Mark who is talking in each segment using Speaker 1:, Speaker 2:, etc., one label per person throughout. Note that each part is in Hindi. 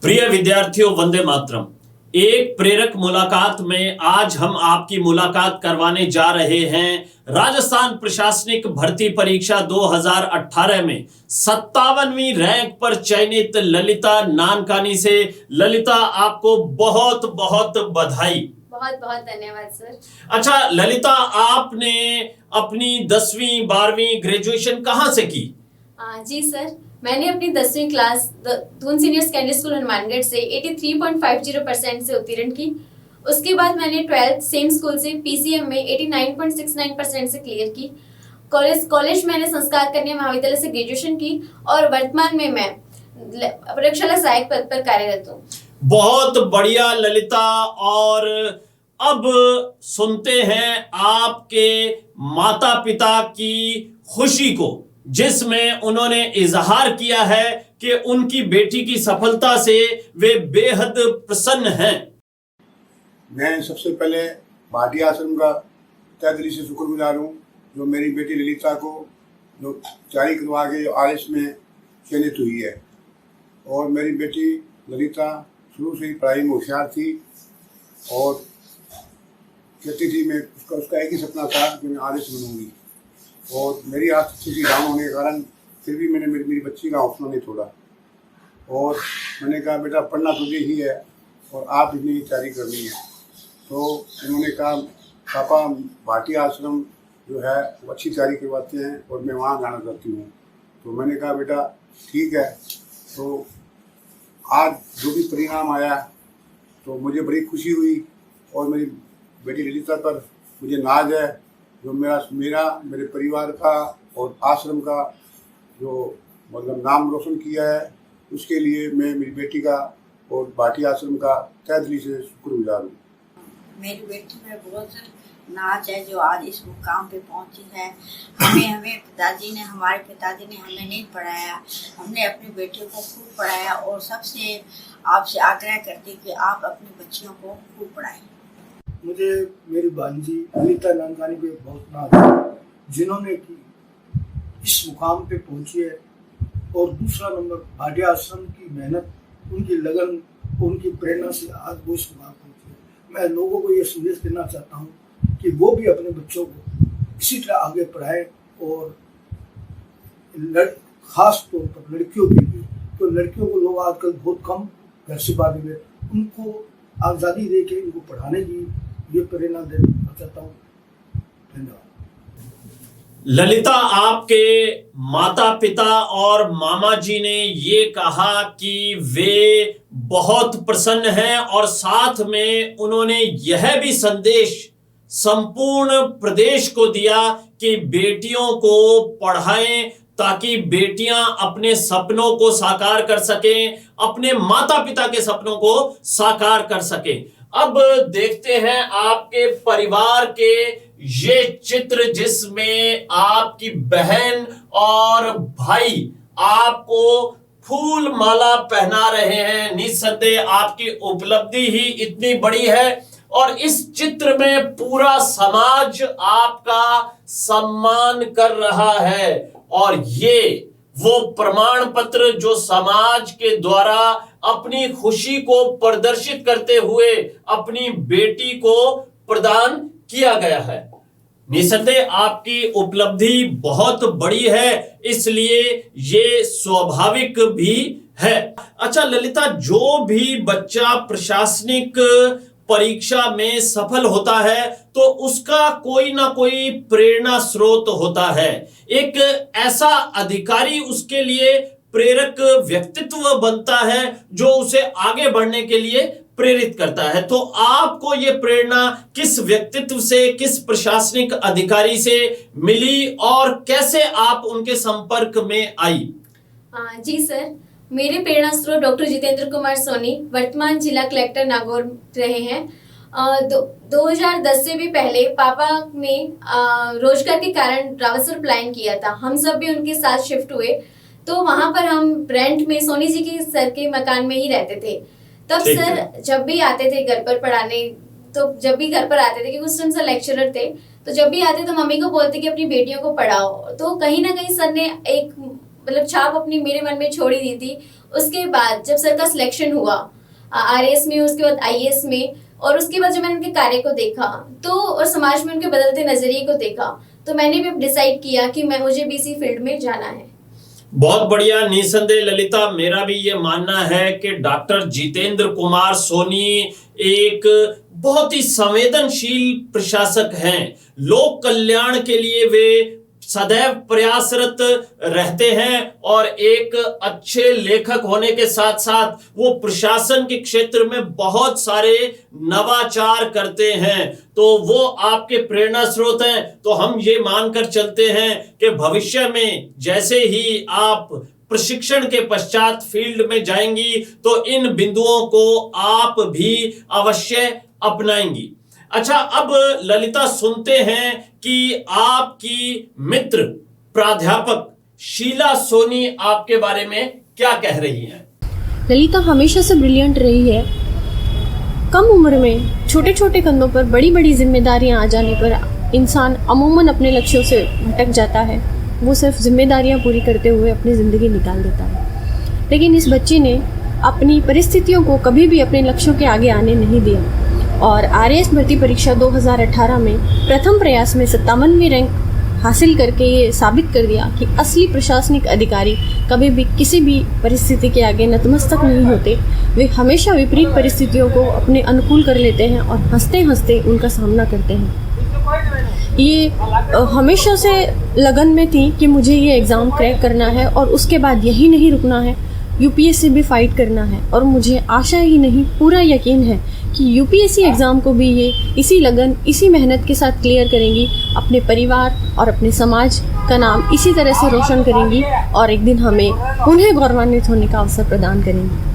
Speaker 1: प्रिय विद्यार्थियों, वंदे मातरम। एक प्रेरक मुलाकात में आज हम आपकी मुलाकात करवाने जा रहे हैं राजस्थान प्रशासनिक भर्ती परीक्षा 2018 में 57वीं रैंक पर चयनित ललिता नानकानी से। ललिता, आपको बहुत बहुत बधाई।
Speaker 2: बहुत बहुत धन्यवाद सर।
Speaker 1: अच्छा ललिता, आपने अपनी 10वीं 12वीं ग्रेजुएशन कहाँ से की?
Speaker 2: जी सर, मैंने अपनी 10वीं class Doon senior secondary school Hanumangarh से 83.50% से उत्तीर्ण की। उसके बाद मैंने 12th सेम स्कूल से PCM में 89.69% से क्लियर की। कॉलेज मैंने संस्कार कन्या महाविद्यालय से ग्रेजुएशन की और वर्तमान में मैं प्रयोगशाला सहायक पद पर कार्यरत हूँ।
Speaker 1: बहुत बढ़िया ललिता। और अब सुनते हैं आपके माता पिता की खुशी को, जिसमें उन्होंने इजहार किया है कि उनकी बेटी की सफलता से वे बेहद प्रसन्न हैं।
Speaker 3: मैं सबसे पहले भाटिया आश्रम का तहे दिल से शुक्रगुजार हूँ, जो मेरी बेटी ललिता को जो तैयारी करवा के RS में चयनित हुई है। और मेरी बेटी ललिता शुरू से ही पढ़ाई में होशियार थी और कहती थी मैं उसका एक ही सपना था कि मैं RS बनूंगी। और मेरी आर्थिक स्थिति डाउन होने के कारण फिर भी मैंने मेरी बच्ची का हौसला नहीं छोड़ा और मैंने कहा बेटा पढ़ना तुझे ही है और आप इतनी तैयारी करनी है। तो उन्होंने कहा पापा भाटिया आश्रम जो है वो अच्छी तैयारी करवाते हैं और मैं वहाँ जाना चाहती हूँ। तो मैंने कहा बेटा ठीक है। तो आज जो भी परिणाम आया तो मुझे बड़ी खुशी हुई और मेरी बेटी ललिता पर मुझे नाज है, जो मेरे परिवार का और आश्रम का जो मतलब नाम रोशन किया है, उसके लिए मैं मेरी बेटी का और भाटिया आश्रम का तहे दिल से शुक्रगुजार हूँ।
Speaker 4: मेरी बेटी में बहुत नाज है जो आज इस मुकाम पे पहुंची है। हमारे पिताजी ने हमें नहीं पढ़ाया, हमने अपनी बेटी को खूब पढ़ाया और सबसे आपसे आग्रह करते कि आप अपनी बच्चियों को खूब पढ़ाएं।
Speaker 5: मुझे मेरी भांजी ललिता नानकानी पे बहुत नाज है, जिन्होंने की इस मुकाम पे पहुंची है। और दूसरा नंबर भाटिया आश्रम की मेहनत, उनकी लगन, उनकी प्रेरणा से आज वो इस मुकाम पहुंची है। मैं लोगों को ये संदेश देना चाहता हूँ कि वो भी अपने बच्चों को इसी तरह आगे पढ़ाए और खास तौर पर लड़कियों के लिए, तो लड़कियों को लोग आजकल बहुत कम घर से बाहर निकले, उनको आज़ादी दे के उनको पढ़ाने की ये प्रेरणा देना चाहता हूँ। धन्यवाद।
Speaker 1: ललिता, आपके माता पिता और मामा जी ने ये कहा कि वे बहुत प्रसन्न हैं और साथ में उन्होंने यह भी संदेश संपूर्ण प्रदेश को दिया कि बेटियों को पढ़ाएं ताकि बेटियां अपने सपनों को साकार कर सकें, अपने माता पिता के सपनों को साकार कर सकें। अब देखते हैं आपके परिवार के ये चित्र, जिसमें आपकी बहन और भाई आपको फूल माला पहना रहे हैं। निस्संदेह आपकी उपलब्धि ही इतनी बड़ी है और इस चित्र में पूरा समाज आपका सम्मान कर रहा है। और ये वो प्रमाण पत्र जो समाज के द्वारा अपनी खुशी को प्रदर्शित करते हुए अपनी बेटी को प्रदान किया गया है। निस्संदेह आपकी उपलब्धि बहुत बड़ी है, इसलिए ये स्वाभाविक भी है। अच्छा ललिता, जो भी बच्चा प्रशासनिक परीक्षा में सफल होता है तो उसका कोई ना कोई प्रेरणा स्रोत होता है। एक ऐसा अधिकारी उसके लिए प्रेरक व्यक्तित्व बनता है जो उसे आगे बढ़ने के लिए प्रेरित करता है। तो आपको ये प्रेरणा किस व्यक्तित्व से, किस प्रशासनिक अधिकारी से मिली और कैसे आप उनके संपर्क में आई?
Speaker 2: जी सर, मेरे प्रेरणा स्रोत डॉक्टर जितेंद्र कुमार सोनी वर्तमान जिला कलेक्टर नागौर रहे हैं। 2010 से भी पहले पापा ने रोजगार के कारण रावतसर प्लान किया था, हम सब भी उनके साथ शिफ्ट हुए। तो वहां पर हम रेंट में सोनी जी के सर के मकान में ही रहते थे। तब सर जब भी आते थे घर पर पढ़ाने, तो जब भी घर पर आते थे, क्योंकि उस टाइम सर लेक्चरर थे, तो जब भी आते तो मम्मी को बोलते कि अपनी बेटियों को पढ़ाओ। तो कहीं ना कहीं सर ने एक मतलब छाप अपनी मेरे मन में छोड़ ही दी थी। उसके बाद जब सर का सिलेक्शन हुआ आरएएस में, उसके बाद आईएएस में, और उसके बाद जब मैंने उनके कार्य को देखा तो और समाज में उनके बदलते नजरिए को देखा तो मैंने भी डिसाइड किया कि मुझे भी इसी फील्ड में जाना है।
Speaker 1: बहुत बढ़िया। निसंदेह ललिता, मेरा भी ये मानना है कि डॉक्टर जितेंद्र कुमार सोनी एक बहुत ही संवेदनशील प्रशासक हैं। लोक कल्याण के लिए वे सदैव प्रयासरत रहते हैं और एक अच्छे लेखक होने के साथ साथ वो प्रशासन के क्षेत्र में बहुत सारे नवाचार करते हैं। तो वो आपके प्रेरणा स्रोत हैं। तो हम ये मानकर चलते हैं कि भविष्य में जैसे ही आप प्रशिक्षण के पश्चात फील्ड में जाएंगी तो इन बिंदुओं को आप भी अवश्य अपनाएंगी। अच्छा, अब ललिता सुनते हैं कि आपकी मित्र प्राध्यापक शीला सोनी आपके बारे में क्या कह रही हैं।
Speaker 6: ललिता हमेशा से ब्रिलियंट रही है। कम उम्र में छोटे छोटे कंधों पर बड़ी बड़ी जिम्मेदारियां आ जाने पर इंसान अमूमन अपने लक्ष्यों से भटक जाता है। वो सिर्फ जिम्मेदारियां पूरी करते हुए अपनी ज़िंदगी निकाल देता है। लेकिन इस बच्ची ने अपनी परिस्थितियों को कभी भी अपने लक्ष्यों के आगे आने नहीं दिया और आरएएस भर्ती परीक्षा 2018 में प्रथम प्रयास में 57वीं रैंक हासिल करके ये साबित कर दिया कि असली प्रशासनिक अधिकारी कभी भी किसी भी परिस्थिति के आगे नतमस्तक नहीं होते। वे हमेशा विपरीत परिस्थितियों को अपने अनुकूल कर लेते हैं और हंसते हंसते उनका सामना करते हैं। ये हमेशा से लगन में थी कि मुझे ये एग्ज़ाम क्रैक करना है और उसके बाद यही नहीं रुकना है, यूपीएससी भी फाइट करना है। और मुझे आशा ही नहीं पूरा यकीन है कि यूपीएससी एग्ज़ाम को भी ये इसी लगन इसी मेहनत के साथ क्लियर करेंगी, अपने परिवार और अपने समाज का नाम इसी तरह से रोशन करेंगी और एक दिन हमें उन्हें गौरवान्वित होने का अवसर प्रदान करेंगी।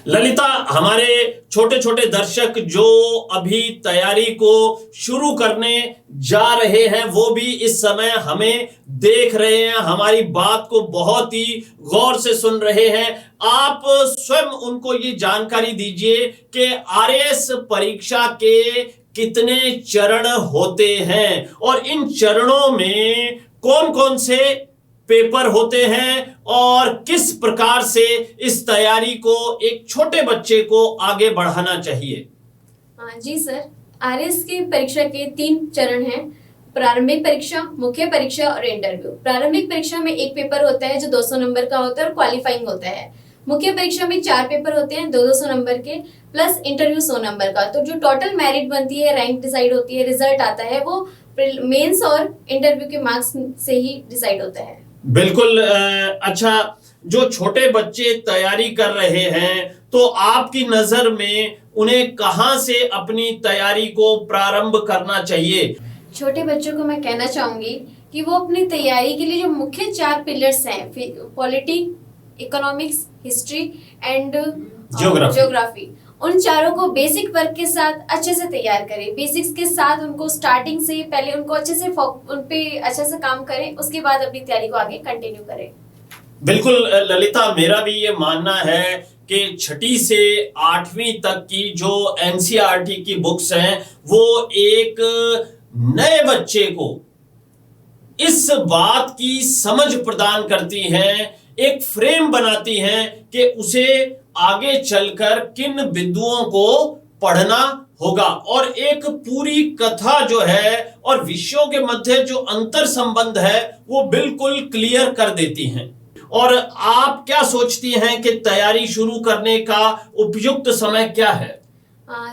Speaker 1: ललिता, हमारे छोटे छोटे दर्शक जो अभी तैयारी को शुरू करने जा रहे हैं वो भी इस समय हमें देख रहे हैं, हमारी बात को बहुत ही गौर से सुन रहे हैं। आप स्वयं उनको ये जानकारी दीजिए कि आरएएस परीक्षा के कितने चरण होते हैं और इन चरणों में कौन कौन से पेपर होते हैं और किस प्रकार से इस तैयारी को एक छोटे बच्चे को आगे बढ़ाना चाहिए।
Speaker 2: जी सर, आरएएस की परीक्षा के 3 चरण हैं। प्रारंभिक परीक्षा, मुख्य परीक्षा और इंटरव्यू। प्रारंभिक परीक्षा में एक पेपर होता है जो 200 नंबर का होता है और क्वालिफाइंग होता है। मुख्य परीक्षा में 4 पेपर होते हैं 200 नंबर के प्लस इंटरव्यू 100 नंबर का। तो जो टोटल मेरिट बनती है, रैंक डिसाइड होती है, रिजल्ट आता है, वो मेंस और इंटरव्यू के मार्क्स से ही डिसाइड होता है।
Speaker 1: बिल्कुल। अच्छा, जो छोटे बच्चे तैयारी कर रहे हैं तो आपकी नजर में उन्हें कहां से अपनी तैयारी को प्रारंभ करना चाहिए।
Speaker 2: छोटे बच्चों को मैं कहना चाहूंगी कि वो अपनी तैयारी के लिए जो मुख्य 4 पिलर्स हैं, polity, economics, history and geography, उन चारों को बेसिक वर्क के साथ अच्छे से तैयार करें। बेसिक्स के साथ उनको स्टार्टिंग से पहले उनको अच्छे से उन पे अच्छे से काम करें, उसके बाद अपनी तैयारी को आगे कंटिन्यू करें।
Speaker 1: बिल्कुल ललिता, मेरा भी ये मानना है कि 6ठी से 8वीं तक की जो एनसीईआरटी की बुक्स हैं वो एक नए बच्चे को इस बात की समझ प्रदान करती हैं, एक फ्रेम बनाती हैं कि उसे आगे चलकर किन बिंदुओं को पढ़ना होगा और एक पूरी कथा जो है और विषयों के मध्य जो अंतर संबंध है वो बिल्कुल क्लियर कर देती हैं। और आप क्या सोचती हैं कि तैयारी शुरू करने का उपयुक्त समय क्या है?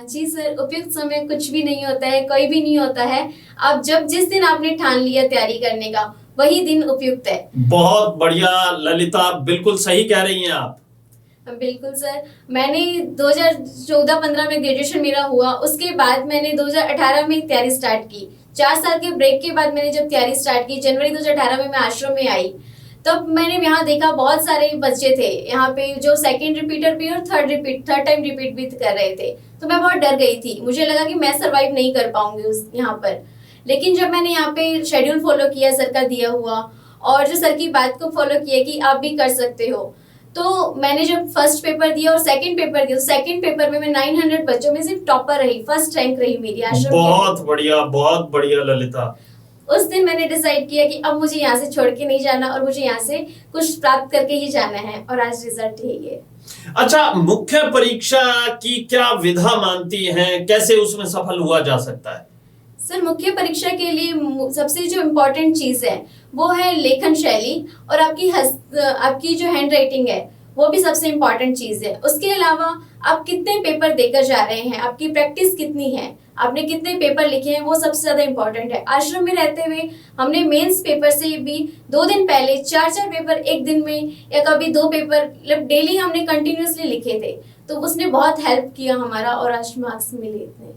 Speaker 2: जी सर, उपयुक्त समय कुछ भी नहीं होता है, कोई भी नहीं होता है। आप जिस दिन आपने ठान लिया तैयारी करने का वही दिन उपयुक्त है। बहुत
Speaker 1: बढ़िया ललिता, बिल्कुल सही कह रही हैं आप।
Speaker 2: बिल्कुल सर, मैंने 2014-15 में ग्रेजुएशन मेरा हुआ, उसके बाद मैंने 2018 में तैयारी स्टार्ट की। 4 साल के ब्रेक के बाद मैंने जब तैयारी स्टार्ट की, जनवरी 2018 में मैं आश्रम में आई, तब मैंने यहाँ देखा बहुत सारे बच्चे थे यहाँ पे जो सेकंड रिपीटर भी और थर्ड टाइम रिपीट भी कर रहे थे। तो मैं बहुत डर गई थी, मुझे लगा कि मैं सरवाइव नहीं कर पाऊंगी उस यहाँ पर। लेकिन जब मैंने यहाँ पे शेड्यूल फॉलो किया सर का दिया हुआ और जो सर की बात को फॉलो किया कि आप भी कर सकते हो, तो मैंने जब फर्स्ट पेपर दिया और सेकंड पेपर दिया, सेकंड पेपर में मैं 900 बच्चों में सिर्फ टॉपर रही, फर्स्ट रैंक रही मेरी आश्रम।
Speaker 1: बहुत बढ़िया ललिता।
Speaker 2: उस दिन मैंने डिसाइड किया कि अब मुझे यहाँ से छोड़ के नहीं जाना और मुझे यहाँ से कुछ प्राप्त करके ही जाना है, और आज रिजल्ट यही है।
Speaker 1: अच्छा, मुख्य परीक्षा की क्या विधा मानती हैं, कैसे उसमें सफल हुआ जा सकता है?
Speaker 2: सर, मुख्य परीक्षा के लिए सबसे जो इम्पोर्टेंट चीज़ है वो है लेखन शैली, और आपकी जो हैंड राइटिंग है वो भी सबसे इम्पोर्टेंट चीज़ है। उसके अलावा आप कितने पेपर देकर जा रहे हैं, आपकी प्रैक्टिस कितनी है, आपने कितने पेपर लिखे हैं, वो सबसे ज़्यादा इम्पोर्टेंट है। आश्रम में रहते हुए हमने मेंस पेपर से भी 2 दिन पहले 4 पेपर एक दिन में, या कभी 2 पेपर, मतलब डेली हमने कंटिन्यूसली लिखे थे, तो उसने बहुत हेल्प किया हमारा, और आज मार्क्स मिले इतने।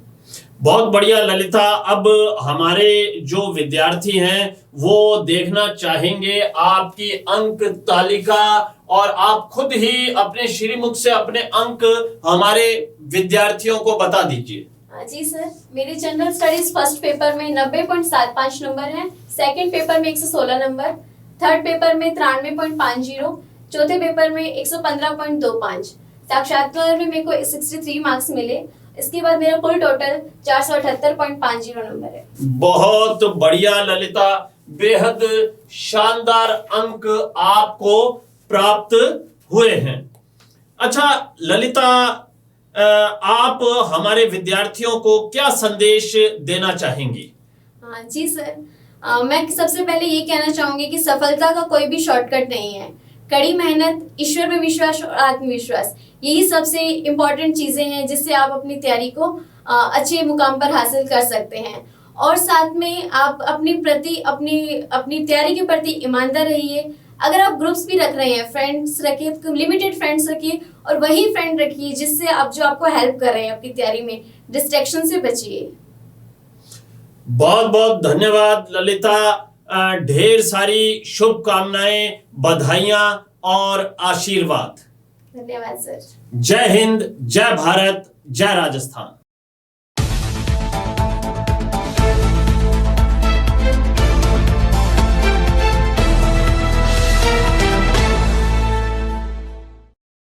Speaker 1: बहुत बढ़िया ललिता। अब हमारे जो विद्यार्थी हैं वो देखना चाहेंगे आपकी अंक तालिका, और आप खुद ही अपने श्रीमुख से अपने अंक हमारे विद्यार्थियों को बता दीजिए।
Speaker 2: जी सर, मेरे जनरल स्टडीज फर्स्ट पेपर में 90.75 नंबर है, सेकंड पेपर में 116 नंबर, थर्ड पेपर में 93.50, चौथे पेपर में 115.25, साक्षात्कार में मेरे को 63 मार्क्स मिले। इसके बाद मेरा कुल टोटल 478.50 नंबर है।
Speaker 1: बहुत बढ़िया ललिता, बेहद शानदार अंक आपको प्राप्त हुए हैं। अच्छा ललिता, आप हमारे विद्यार्थियों को क्या संदेश देना चाहेंगी?
Speaker 2: हाँ जी सर, मैं सबसे पहले ये कहना चाहूंगी कि सफलता का कोई भी शॉर्टकट नहीं है। कड़ी मेहनत, ईश्वर में विश्वास और आत्मविश्वास, यही सबसे इम्पोर्टेंट चीज़ें हैं जिससे आप अपनी तैयारी को अच्छे मुकाम पर हासिल कर सकते हैं। और साथ में आप अपनी तैयारी के प्रति ईमानदार रहिए। अगर आप ग्रुप्स भी रख रहे हैं, फ्रेंड्स रखिए, लिमिटेड फ्रेंड्स रखिए, और वही फ्रेंड रखिए जिससे आप जो आपको हेल्प कर रहे हैं अपनी तैयारी में, डिस्ट्रैक्शन से बचिए।
Speaker 1: बहुत बहुत धन्यवाद ललिता। ढेर सारी शुभकामनाएं, बधाइयां और आशीर्वाद।
Speaker 2: धन्यवाद सर।
Speaker 1: जय हिंद, जय भारत, जय राजस्थान।